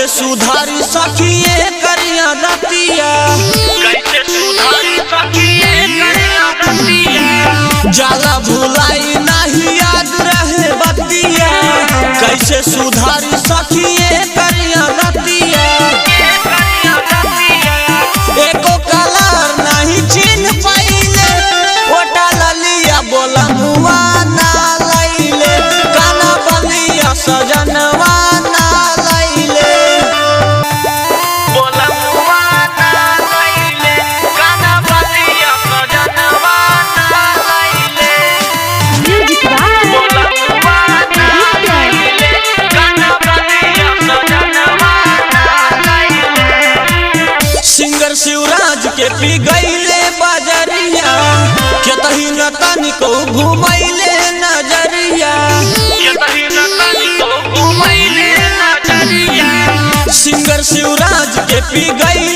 कैसे सुधारी सखिए करिया दतिया, कैसे सुधारी सखिए करिया दतिया। जाला भुलाई नहीं याद रहे बतिया, कैसे सुधारी सखिए करिया दतिया। एको कलर नहीं चिन्ह पाइले, ओटा ललिया बोला मुआ ना लैले, काना बलिया सजनवा ना लैले। बोला मुआ ना लैले, काना बलिया सजनवा ना लैले। म्यूजिक बाय बोला मुआ ना लैले, काना बलिया सजनवा ना लैले। सिंगर शिवराज के पी गईले बजरिया, केतही न तनिको घुमैले नजरिया। केतही न तनिको घुमैले नजरिया। सिंगर शिवराज के पी गई